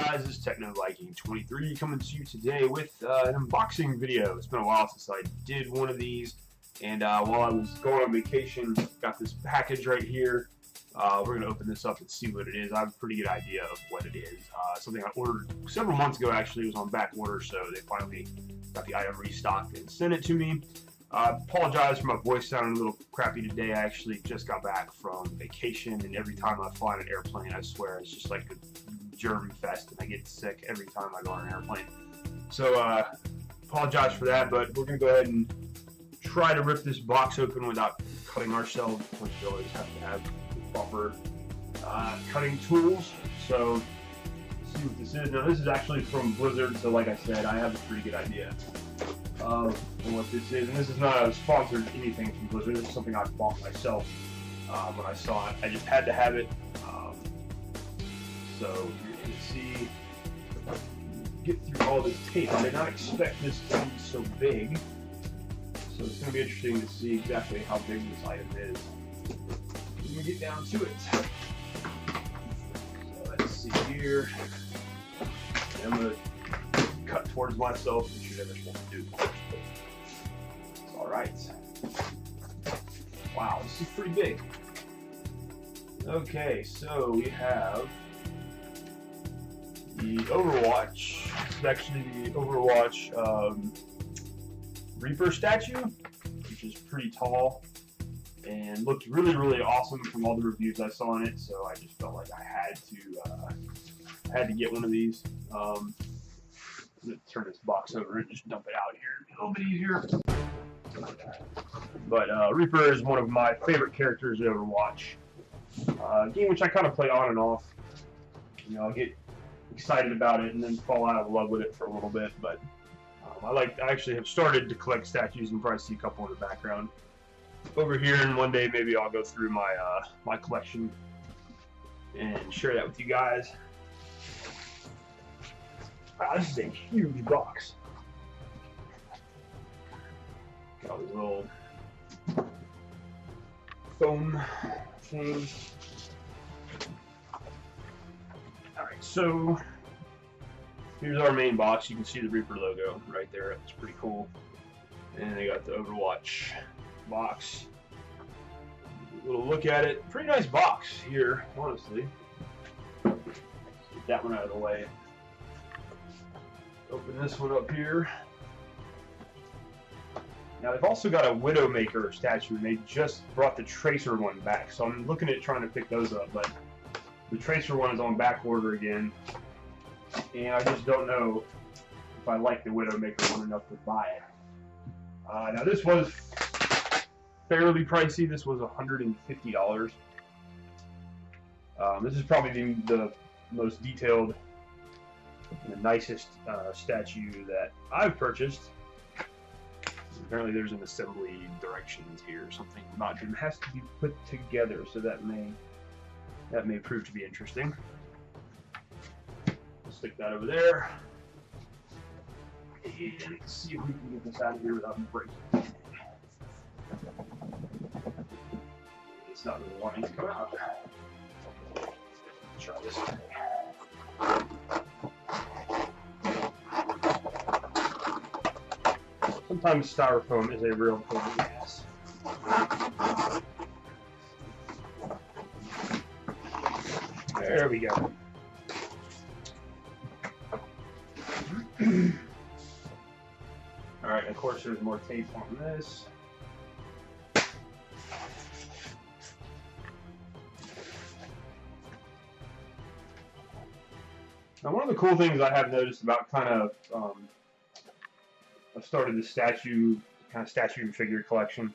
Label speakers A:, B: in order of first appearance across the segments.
A: guys, this is Techno Viking 23 coming to you today with an unboxing video. It's been a while since I did one of these, and while I was going on vacation, got this package right here. We're going to open this up and see what it is. I have a pretty good idea of what it is. Something I ordered several months ago, actually. It was on back order, so they finally got the item restocked and sent it to me. I apologize for my voice sounding a little crappy today. I actually just got back from vacation, and every time I fly on an airplane, I swear it's just like a germ fest, and I get sick every time I go on an airplane. So apologize for that, but we're going to go ahead and try to rip this box open without cutting ourselves, which you always have to have proper cutting tools. So let's see what this is. Now this is actually from Blizzard, so like I said, I have a pretty good idea of what this is. And this is not a sponsored anything from Blizzard. This is something I bought myself when I saw it. I just had to have it. So you can see, get through all this tape. I did not expect this to be so big. So it's going to be interesting to see exactly how big this item is. Let me get down to it. So let's see here. I'm going to cut towards myself, which you're never supposed to do. Alright. Wow, this is pretty big. Okay, so we have the Overwatch. This is actually the Overwatch Reaper statue, which is pretty tall and looked really, really awesome from all the reviews I saw on it. So I just felt like I had to get one of these. I'm gonna turn this box over and just dump it out here. A little bit easier. But Reaper is one of my favorite characters in Overwatch. Game which I kind of play on and off. You know, I get excited about it and then fall out of love with it for a little bit. But I actually have started to collect statues, and probably see a couple in the background over here. And one day maybe I'll go through my my collection and share that with you guys. Wow, this is a huge box. Got all these little foam things. Alright, so here's our main box. You can see the Reaper logo right there. It's pretty cool. And they got the Overwatch box. A little look at it. Pretty nice box here, honestly. Get that one out of the way. Open this one up here. Now they've also got a Widowmaker statue, and they just brought the Tracer one back. So I'm looking at trying to pick those up, but the Tracer one is on back order again. And I just don't know if I like the Widowmaker one enough to buy it. Now this was fairly pricey. This was $150. This is probably the most detailed and the nicest statue that I've purchased. Apparently there's an assembly directions here or something about it. It has to be put together, so that may prove to be interesting. Stick that over there. And let's see if we can get this out of here without breaking it. It's not really wanting to come out. Try this one. Sometimes styrofoam is a real pain in the ass. There we go. Alright, of course there's more tape on this. Now one of the cool things I have noticed about I've started this statue and figure collection,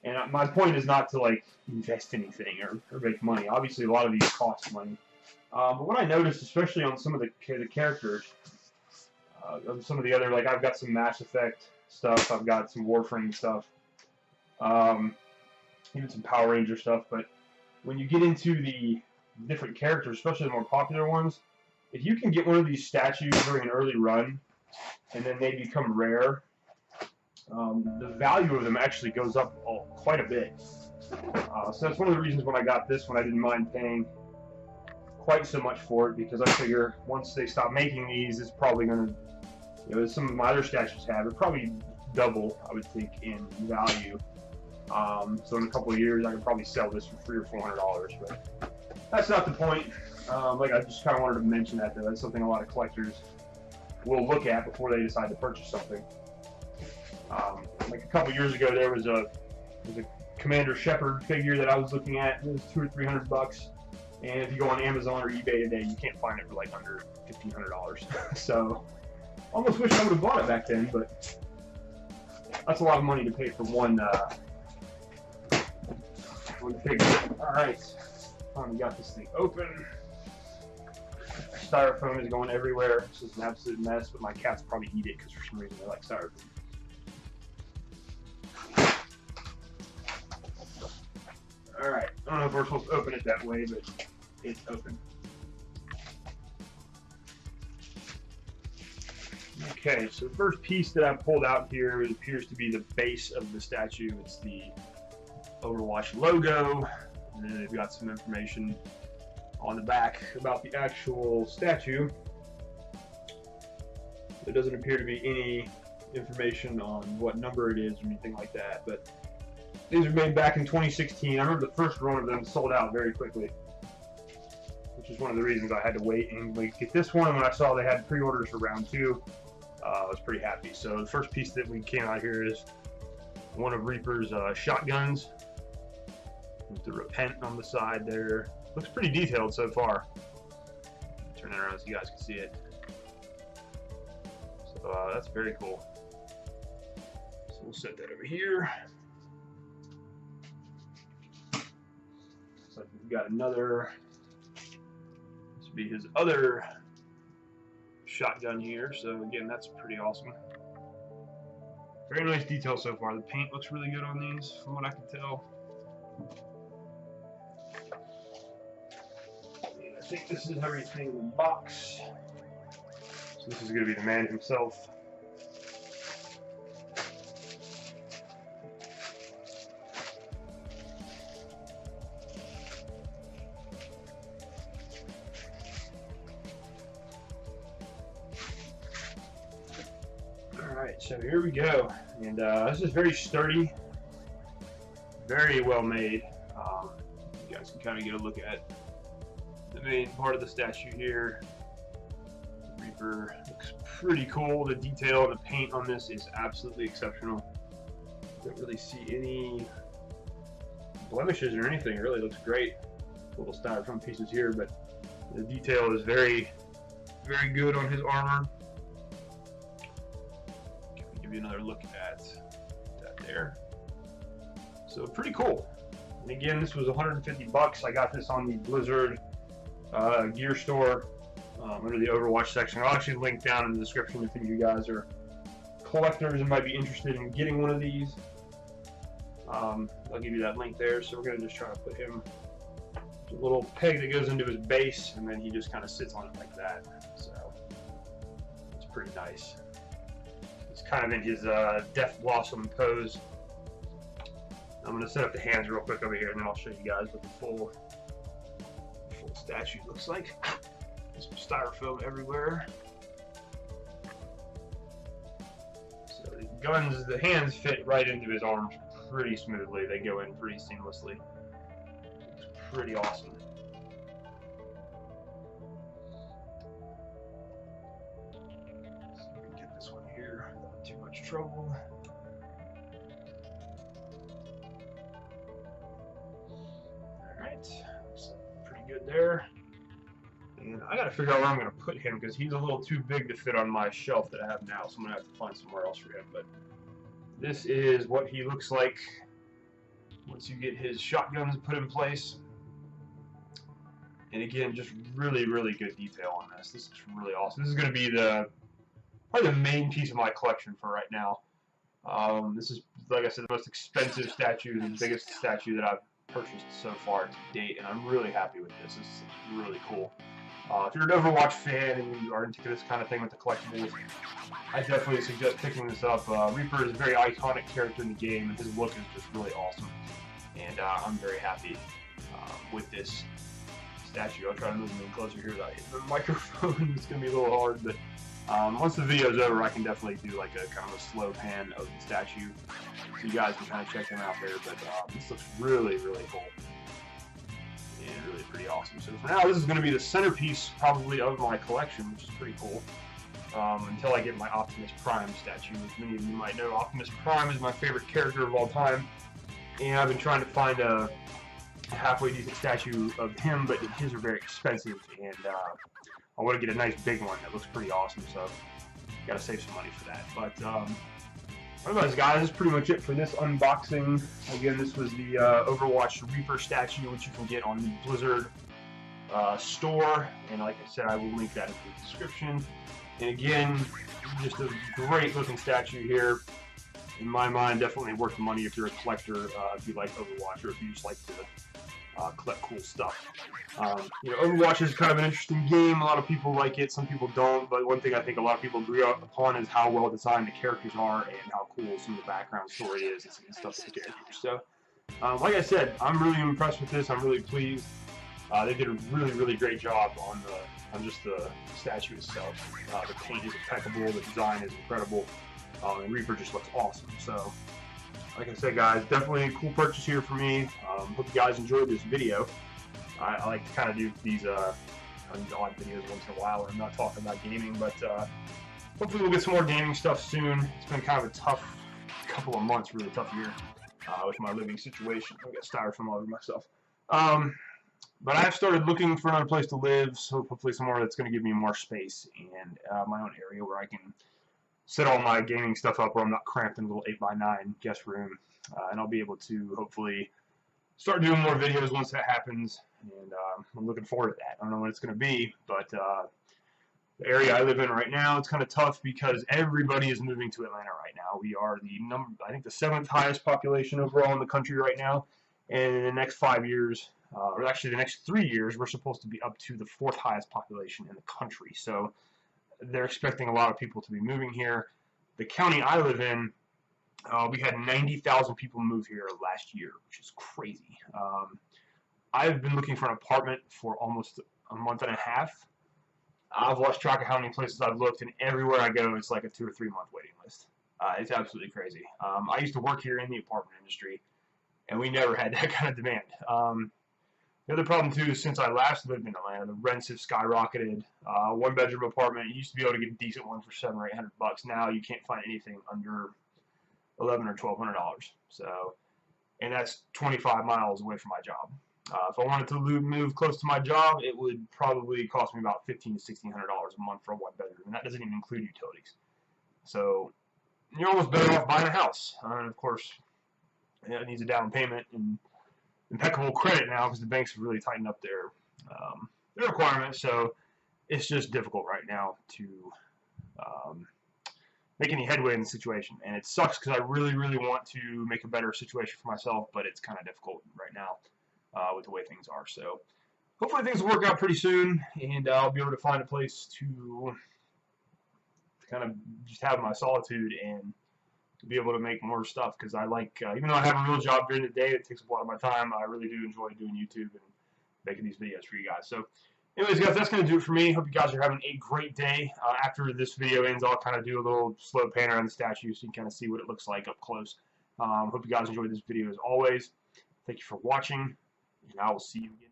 A: and my point is not to like invest anything or make money. Obviously a lot of these cost money, but what I noticed, especially on some of the characters, some of the other, like I've got some Mass Effect stuff, I've got some Warframe stuff, even some Power Ranger stuff, but when you get into the different characters, especially the more popular ones, if you can get one of these statues during an early run and then they become rare, the value of them actually goes up quite a bit. So that's one of the reasons when I got this one I didn't mind paying quite so much for it, because I figure once they stop making these, it's probably going to, you know, as some of my other statues have, it probably double, I would think, in value. So in a couple of years, I could probably sell this for $300 or $400, but that's not the point. Like, I just kind of wanted to mention that, though. That's something a lot of collectors will look at before they decide to purchase something. Like a couple years ago, there was a Commander Shepard figure that I was looking at. It was $200 or $300, and if you go on Amazon or eBay today, you can't find it for like under $1,500. So, almost wish I would have bought it back then, but that's a lot of money to pay for one figure. All right, finally got this thing open. Styrofoam is going everywhere. This is an absolute mess, but my cats probably eat it because for some reason they like styrofoam. Alright, I don't know if we're supposed to open it that way, but it's open. Okay, so the first piece that I pulled out here, it appears to be the base of the statue. It's the Overwatch logo, and then they've got some information on the back about the actual statue. There doesn't appear to be any information on what number it is or anything like that, but these were made back in 2016. I remember the first run of them sold out very quickly, which is one of the reasons I had to wait and get this one. And when I saw they had pre-orders for round 2, I was pretty happy. So the first piece that we came out here is one of Reaper's shotguns with the Repent on the side there. Looks pretty detailed so far. Turn that around so you guys can see it. So that's very cool. So we'll set that over here. Looks like we've got another. This would be his other shotgun here. So again, that's pretty awesome. Very nice detail so far. The paint looks really good on these, from what I can tell. I think this is everything in the box. So this is going to be the man himself. Alright, so here we go. And this is very sturdy, very well made. You guys can kind of get a look at the main part of the statue here. The Reaper looks pretty cool. The detail and the paint on this is absolutely exceptional. Don't really see any blemishes or anything. It really looks great. Little styrofoam pieces here, but the detail is very, very good on his armor. Give you another look at that there. So pretty cool. And again, this was 150 bucks. I got this on the Blizzard gear store under the Overwatch section. I'll actually link down in the description if any of you guys are collectors and might be interested in getting one of these. I'll give you that link there. So we're going to just try to put him a little peg that goes into his base, and then he just kind of sits on it like that. So it's pretty nice. It's kind of in his Death Blossom pose. I'm going to set up the hands real quick over here, and then I'll show you guys what the full statue looks like. There's some styrofoam everywhere. So the hands fit right into his arms pretty smoothly. They go in pretty seamlessly. It's pretty awesome. So we can get this one here without too much trouble. Alright, so pretty good there. And I gotta figure out where I'm gonna put him because he's a little too big to fit on my shelf that I have now, so I'm gonna have to find somewhere else for him. But this is what he looks like once you get his shotguns put in place. And again, just really, really good detail on this. This is really awesome. This is gonna be probably the main piece of my collection for right now. This is, like I said, the most expensive statue, the biggest statue that I've purchased so far to date, and I'm really happy with this. This is really cool. If you're an Overwatch fan and you are into this kind of thing with the collectibles, I definitely suggest picking this up. Reaper is a very iconic character in the game, and his look is just really awesome. And I'm very happy with this statue. I'll try to move him in closer here without hitting the microphone. It's going to be a little hard, but once the video's over, I can definitely do like a kind of a slow pan of the statue, so you guys can kind of check him out there. But this looks really, really cool and really pretty awesome. So for now, this is going to be the centerpiece probably of my collection, which is pretty cool. Until I get my Optimus Prime statue. As many of you might know, Optimus Prime is my favorite character of all time, and I've been trying to find a halfway decent statue of him, but his are very expensive, and I want to get a nice big one that looks pretty awesome, so gotta save some money for that. But otherwise, guys, that's pretty much it for this unboxing. Again, this was the Overwatch Reaper statue, which you can get on the Blizzard store, and like I said, I will link that in the description. And again, just a great looking statue here. In my mind, definitely worth the money if you're a collector, if you like Overwatch, or if you just like to collect cool stuff. You know, Overwatch is kind of an interesting game. A lot of people like it, some people don't. But one thing I think a lot of people agree upon is how well designed the characters are and how cool some of the background story is and some of the stuff with the characters. So, like I said, I'm really impressed with this. I'm really pleased. They did a really, really great job on just the statue itself. The paint is impeccable, the design is incredible, and Reaper just looks awesome. So, like I said, guys, definitely a cool purchase here for me. Hope you guys enjoyed this video. I like to kind of do these odd videos once in a while where I'm not talking about gaming, but hopefully we'll get some more gaming stuff soon. It's been kind of a tough couple of months, really tough year with my living situation. I got styrofoam all over myself. But I've started looking for another place to live, so hopefully somewhere that's going to give me more space and my own area where I can set all my gaming stuff up where I'm not cramped in a little 8x9 guest room. And I'll be able to hopefully start doing more videos once that happens. And I'm looking forward to that. I don't know when it's going to be, but the area I live in right now, it's kind of tough because everybody is moving to Atlanta right now. We are I think the 7th highest population overall in the country right now. And in the next 5 years, or actually the next 3 years, we're supposed to be up to the 4th highest population in the country. So they're expecting a lot of people to be moving here. The county I live in, we had 90,000 people move here last year, which is crazy. I've been looking for an apartment for almost a month and a half. I've lost track of how many places I've looked, and everywhere I go, it's like a 2 or 3 month waiting list. It's absolutely crazy. I used to work here in the apartment industry, and we never had that kind of demand. The other problem, too, is since I last lived in Atlanta, the rents have skyrocketed. One-bedroom apartment, you used to be able to get a decent one for $700 or $800. Now you can't find anything under $1,100 or $1,200. So, and that's 25 miles away from my job. If I wanted to move close to my job, it would probably cost me about $1,500 to $1,600 a month for a one-bedroom, and that doesn't even include utilities. So, you're almost better off buying a house. And, of course, it needs a down payment and impeccable credit now because the banks have really tightened up their requirements. So it's just difficult right now to make any headway in the situation, and it sucks because I really, really want to make a better situation for myself, but it's kind of difficult right now with the way things are. So hopefully things will work out pretty soon, and I'll be able to find a place to kind of just have my solitude and to be able to make more stuff, because I like, even though I have a real job during the day, it takes up a lot of my time. I really do enjoy doing YouTube and making these videos for you guys. So anyways, guys, that's going to do it for me. Hope you guys are having a great day. After this video ends, I'll kind of do a little slow pan around the statue so you can kind of see what it looks like up close. Hope you guys enjoyed this video as always. Thank you for watching, and I will see you again.